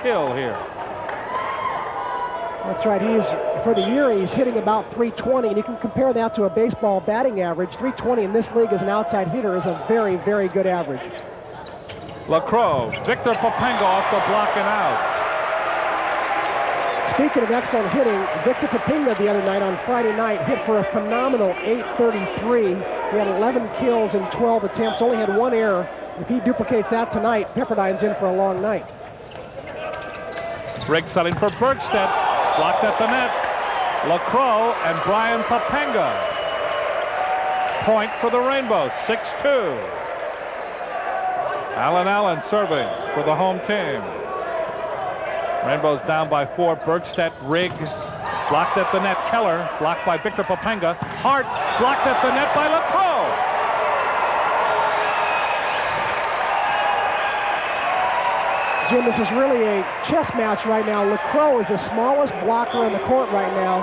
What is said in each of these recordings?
kill here. That's right. For the year, he's hitting about 320, and you can compare that to a baseball batting average. 320 in this league as an outside hitter is a very, very good average. Lacroix, Victor Popenga off the block and out. Speaking of excellent hitting, Victor Popenga the other night on Friday night hit for a phenomenal .833. He had 11 kills in 12 attempts, only had one error. If he duplicates that tonight, Pepperdine's in for a long night. Rigg setting for Bergstedt. Blocked at the net. Lacroix and Brian Popenga. Point for the Rainbows, 6-2. Allen serving for the home team. Rainbows down by 4. Bergstedt, Rigg, blocked at the net. Keller, blocked by Victor Popenga. Hart, blocked at the net by Lacroix. Jim, this is really a chess match right now. Lacroix is the smallest blocker in the court right now,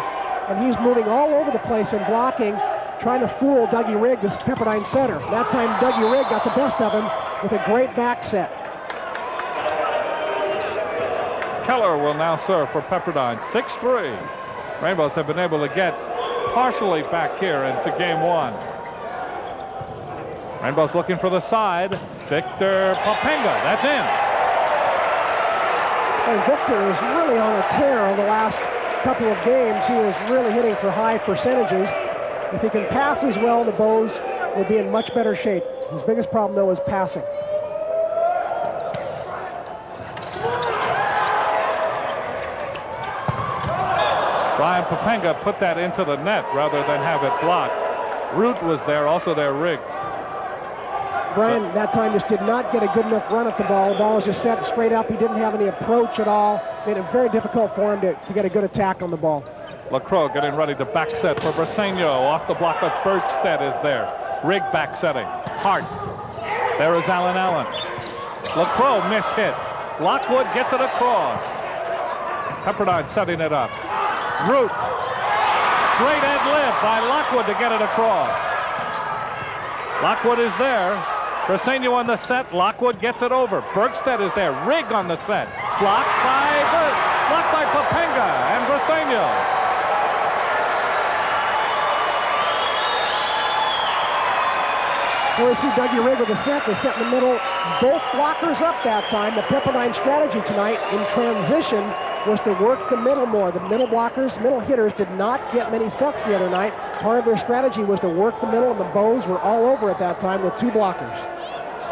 and he's moving all over the place in blocking, trying to fool Dougie Rigg, this Pepperdine center. That time, Dougie Rigg got the best of him with a great back set. Keller will now serve for Pepperdine, 6-3. Rainbows have been able to get partially back here into game one. Rainbows looking for the side. Victor Popenga, that's in. And Victor is really on a tear over the last couple of games. He is really hitting for high percentages. If he can pass as well, the Bows will be in much better shape. His biggest problem, though, is passing. Brian Popenga put that into the net rather than have it blocked. Root was there, also there Rigg. Brian, that time, just did not get a good enough run at the ball. The ball was just set straight up. He didn't have any approach at all. Made it very difficult for him to get a good attack on the ball. Lacroix getting ready to back set for Briseño. Off the block, but Bergstedt is there. Rigg back setting. Hart. There is Allen. Lacroix mishits. Lockwood gets it across. Pepperdine setting it up. Root. Great ad-lib by Lockwood to get it across. Lockwood is there. Briseño on the set. Lockwood gets it over. Bergstedt is there. Rigg on the set. Blocked by Popenga and Briseño. Here we see Dougie Rigg with the set. They set in the middle. Both blockers up that time. The Pepperdine strategy tonight in transition was to work the middle more. The middle blockers, middle hitters did not get many sets the other night. Part of their strategy was to work the middle, and the Bows were all over at that time with two blockers.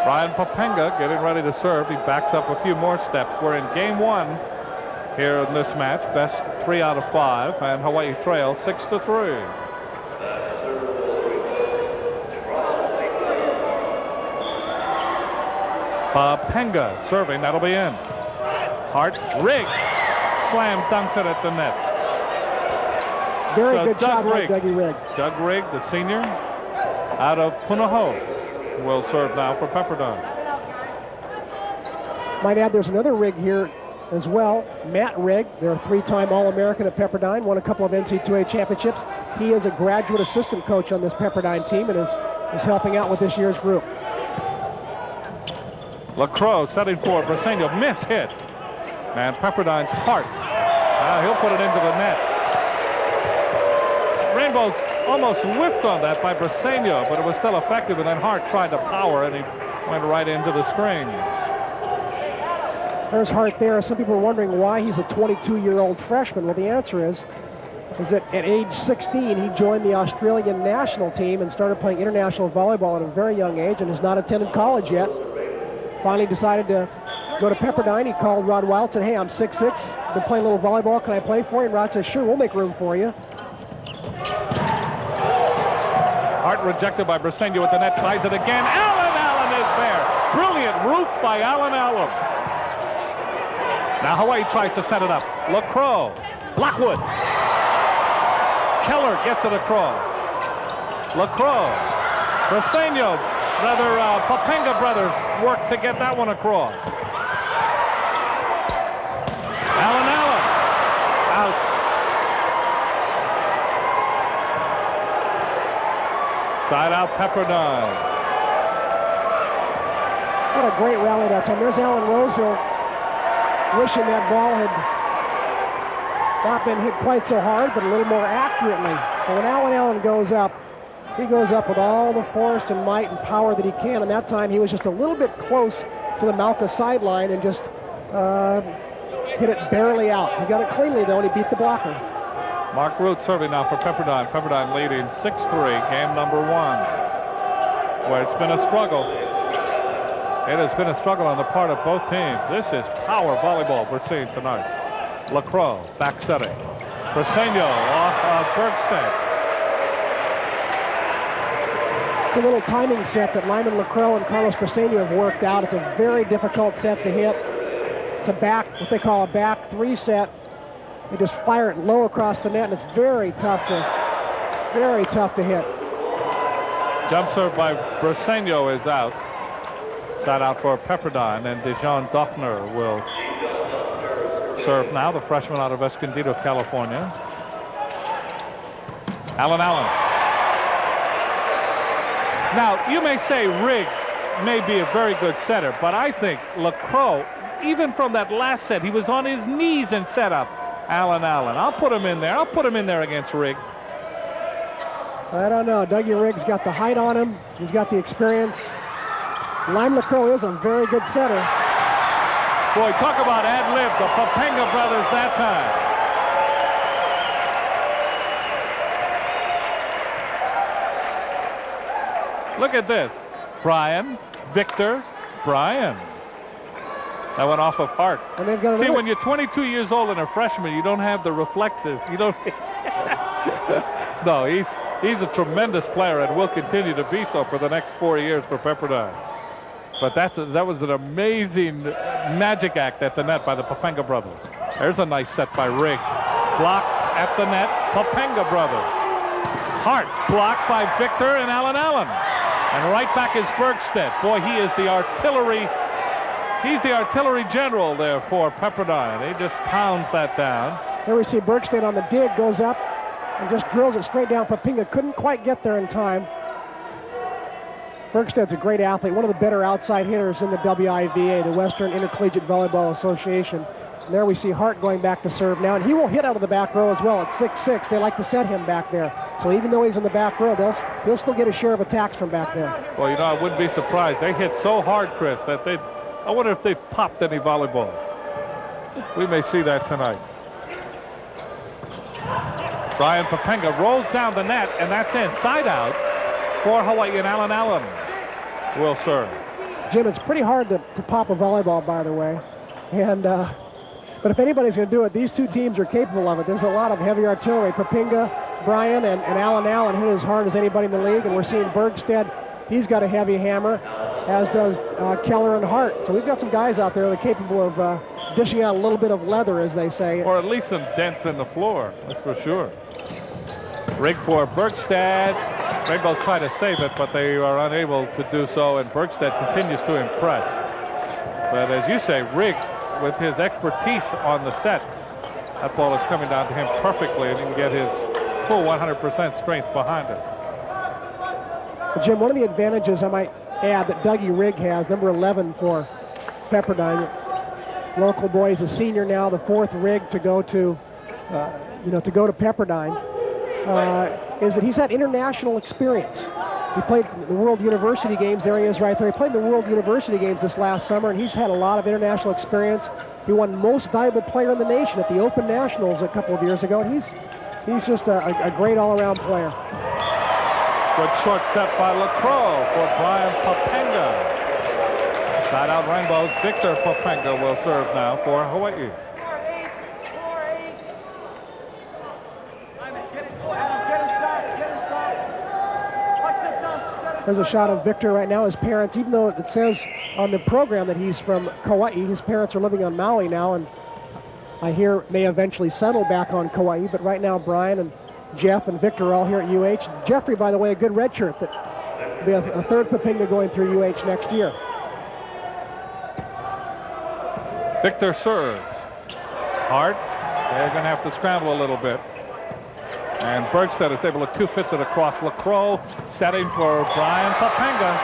Brian Popenga getting ready to serve. He backs up a few more steps. We're in game one here in this match. Best 3 out of 5, and Hawaii trail 6-3. Popenga serving. That'll be in. Hart, Rigg. Slam dunks it at the net. Very good job by Dougie Rigg. Doug Rigg, the senior, out of Punahou, will serve now for Pepperdine. Might add there's another Rigg here as well. Matt Rigg, they're a 3-time All-American at Pepperdine, won a couple of NCAA championships. He is a graduate assistant coach on this Pepperdine team and is helping out with this year's group. Lacroix setting for Briseño, miss hit. And Pepperdine's Hart. He'll put it into the net. Rainbows almost whiffed on that by Briseño, but it was still effective, and then Hart tried to power, and he went right into the strings. There's Hart there. Some people are wondering why he's a 22-year-old freshman. Well, the answer is that at age 16, he joined the Australian national team and started playing international volleyball at a very young age and has not attended college yet. Finally decided to go to Pepperdine. He called Rod Wild, said, hey, I'm 6'6", been playing a little volleyball, can I play for you? And Rod said, sure, we'll make room for you. Hart rejected by Briseño at the net, tries it again. Allen is there. Brilliant roof by Allen. Now Hawaii tries to set it up. Lacroix, Lockwood. Keller gets it across. Lacroix, Briseño, Popenga brothers work to get that one across. Allen, out. Side out Pepperdine. What a great rally that time. There's Alan Rosehill wishing that ball had not been hit quite so hard, but a little more accurately. But when Alan Allen goes up, he goes up with all the force and might and power that he can. And that time he was just a little bit close to the Malka sideline and just hit it barely out. He got it cleanly though, and he beat the blocker. Mark Root serving now for Pepperdine. Pepperdine leading 6-3, game number 1. Where it's been a struggle. It has been a struggle on the part of both teams. This is power volleyball we're seeing tonight. Lacroix back setting. Briseño off of Bergstedt. It's a little timing set that Lyman Lacroix and Carlos Briseño have worked out. It's a very difficult set to hit. It's a back, what they call a back 3 set. They just fire it low across the net, and it's very tough to hit. Jump serve by Briseño is out. Sat out for Pepperdine, and Dijon Duffner will serve now, the freshman out of Escondido, California. Alan Allen. Now, you may say Rigg may be a very good setter, but I think Lacroix, even from that last set, he was on his knees and set up Alan Allen. I'll put him in there. I'll put him in there against Rigg. I don't know. Dougie Riggs got the height on him. He's got the experience. Lyman Lacroix is a very good setter. Boy, talk about ad-lib. The Papenga brothers that time. Look at this. Brian, Victor, Brian. That went off of Hart. And they've got See, when you're 22 years old and a freshman, you don't have the reflexes. You don't. No, he's a tremendous player and will continue to be so for the next 4 years for Pepperdine. But that was an amazing magic act at the net by the Papenga brothers. There's a nice set by Rigg. Blocked at the net, Papenga brothers. Hart blocked by Victor and Alan Allen. And right back is Bergstedt. Boy, he is the artillery. He's the artillery general there for Pepperdine. He just pounds that down. Here we see Bergstedt on the dig, goes up and just drills it straight down. Papenga couldn't quite get there in time. Bergstedt's a great athlete, one of the better outside hitters in the WIVA, the Western Intercollegiate Volleyball Association. And there we see Hart going back to serve now, and he will hit out of the back row as well at 6'6". They like to set him back there. So even though he's in the back row, he'll still get a share of attacks from back there. Well, you know, I wouldn't be surprised. They hit so hard, Chris, that I wonder if they've popped any volleyballs. We may see that tonight. Brian Papenga rolls down the net, and that's inside out for Hawaii, and Alan Allen will serve. Jim, it's pretty hard to pop a volleyball, by the way. And but if anybody's going to do it, these two teams are capable of it. There's a lot of heavy artillery. Papenga, Brian, and Alan Allen hit as hard as anybody in the league, and we're seeing Bergstedt. He's got a heavy hammer, as does Keller and Hart. So we've got some guys out there that are capable of dishing out a little bit of leather, as they say. Or at least some dents in the floor, that's for sure. Rigg for Bergstedt. Rainbows try to save it, but they are unable to do so, and Bergstedt continues to impress. But as you say, Rigg, with his expertise on the set, that ball is coming down to him perfectly, and he can get his full 100% strength behind it. Jim, one of the advantages I might add that Dougie Rigg has, number 11 for Pepperdine, local boy, is a senior now, the 4th Rigg to go to Pepperdine, is that he's had international experience. He played the World University Games. There he is right there. He played the World University Games this last summer, and he's had a lot of international experience. He won Most Valuable Player in the Nation at the Open Nationals a couple of years ago, and he's just a great all-around player. Good short set by Lacroix for Brian Papenga. Side out Rainbows. Victor Papenga will serve now for Hawaii. There's a shot of Victor right now. His parents, even though it says on the program that he's from Kauai, his parents are living on Maui now, and I hear may eventually settle back on Kauai. But right now, Brian and Jeff and Victor are all here at UH. Jeffrey, by the way, a good redshirt. That will be a 3rd Papenga going through UH next year. Victor serves. Hart. They're going to have to scramble a little bit. And Bergstedt is able to 2-fit it across. Lacroix setting for Brian Papenga.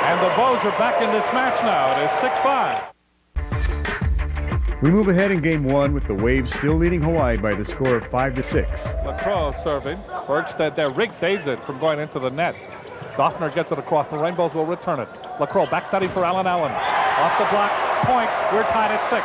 And the Bows are back in this match now. It is 6-5. We move ahead in game one with the Waves still leading Hawaii by the score of 5-6. LaCroix serving. Bergstead there. Rigg saves it from going into the net. Doffner gets it across. The Rainbows will return it. LaCroix backsetting for Allen. Off the block. Point. We're tied at 6.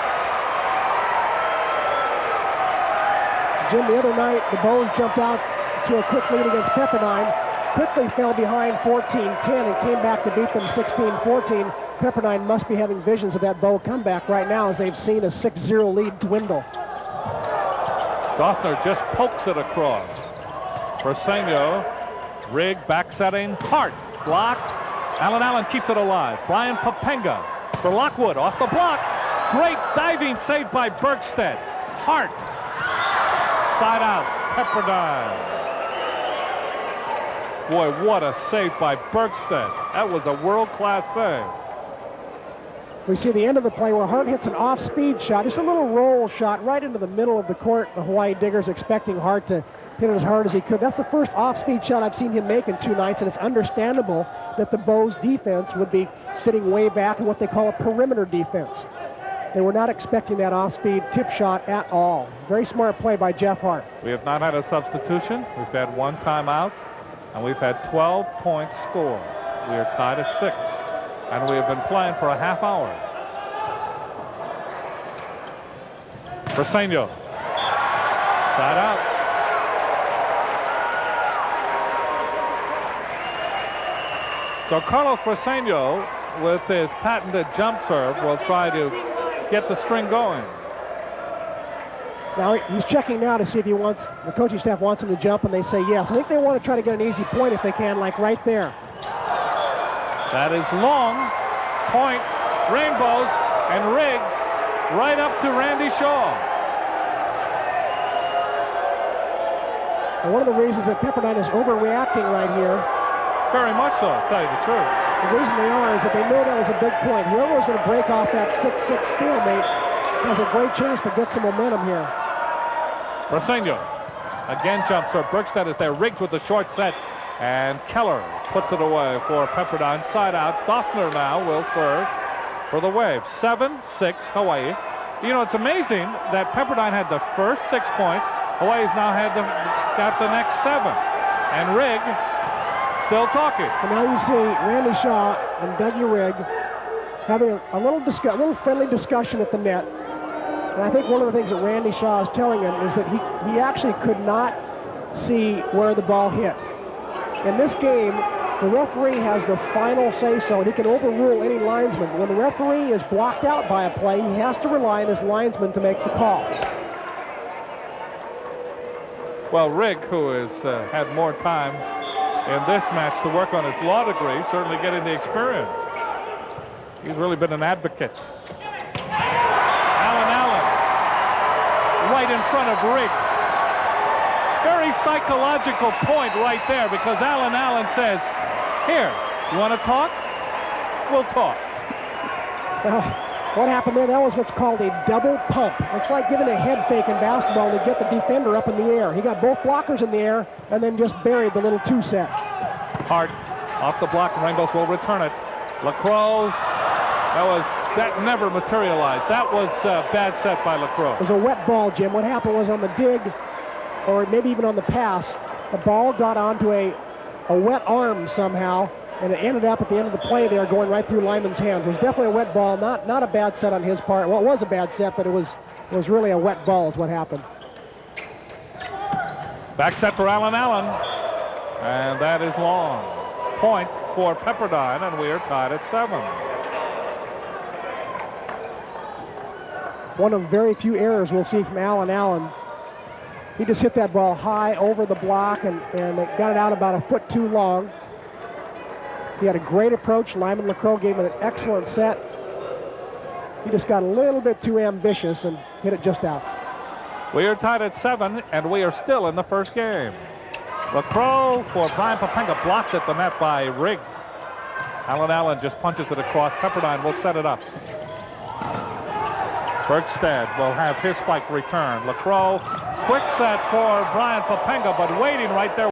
Jim, the other night, the Bows jumped out to a quick lead against Pepperdine. Quickly fell behind 14-10 and came back to beat them 16-14. Pepperdine must be having visions of that Bow comeback right now as they've seen a 6-0 lead dwindle. Doffner just pokes it across. Briseño, Rigg backsetting. Hart, block. Allen keeps it alive. Brian Papenga for Lockwood off the block. Great diving save by Bergstead. Hart, side out, Pepperdine. Boy, what a save by Bergstead. That was a world-class save. We see the end of the play where Hart hits an off-speed shot, just a little roll shot right into the middle of the court. The Hawaii Diggers expecting Hart to hit it as hard as he could. That's the first off-speed shot I've seen him make in 2 nights, and it's understandable that the Bows defense would be sitting way back in what they call a perimeter defense. They were not expecting that off-speed tip shot at all. Very smart play by Jeff Hart. We have not had a substitution. We've had 1 timeout, and we've had 12 points scored. We are tied at 6, and we have been playing for a half hour. Briseño, side out. So Carlos Briseño, with his patented jump serve, will try to get the string going. Now he's checking now to see if he wants, the coaching staff wants him to jump, and they say yes. I think they want to try to get an easy point if they can, like right there. That is long. Point, Rainbows, and Rigg right up to Randy Shaw. And one of the reasons that Pepperdine is overreacting right here, very much so, to tell you the truth. the reason they are is that they know that was a big point. Whoever was going to break off that 6-6 stalemate has a great chance to get some momentum here. Briseño again jump serve. Bergstead is there. Riggs with the short set, and Keller puts it away for Pepperdine. Side out. Doffner now will serve for the Waves. 7-6 Hawaii. You know, it's amazing that Pepperdine had the first 6 points. Hawaii's now got the next 7. And Rigg still talking. And now you see Randy Shaw and Dougie Rigg having a little friendly discussion at the net. And I think one of the things that Randy Shaw is telling him is that he actually could not see where the ball hit. In this game, the referee has the final say-so, and he can overrule any linesman. When the referee is blocked out by a play, he has to rely on his linesman to make the call. Well, Rigg, who has had more time in this match to work on his law degree, certainly getting the experience. He's really been an advocate. Allen, right in front of Rigg. Very psychological point right there, because Allen says, here, you want to talk? We'll talk. Well, what happened there, that was what's called a double pump. It's like giving a head fake in basketball to get the defender up in the air. He got both blockers in the air and then just buried the little 2-set. Hart off the block. Rainbows will return it. LaCroix, that never materialized. That was a bad set by LaCroix. It was a wet ball, Jim. What happened was on the dig, or maybe even on the pass, the ball got onto a wet arm somehow, and it ended up at the end of the play there going right through Lyman's hands. It was definitely a wet ball, not a bad set on his part. Well, it was a bad set, but it was really a wet ball is what happened. Back set for Allen, and that is long. Point for Pepperdine, and we are tied at 7. One of very few errors we'll see from Allen. He just hit that ball high over the block and it got it out about a foot too long. He had a great approach. Lyman LaCroix gave him an excellent set. He just got a little bit too ambitious and hit it just out. We are tied at 7, and we are still in the first game. LaCroix for Brian Papenga, blocked at the net by Rigg. Allen just punches it across. Pepperdine will set it up. Bergstead will have his spike return. LaCroix, quick set for Brian Papenga, but waiting right there.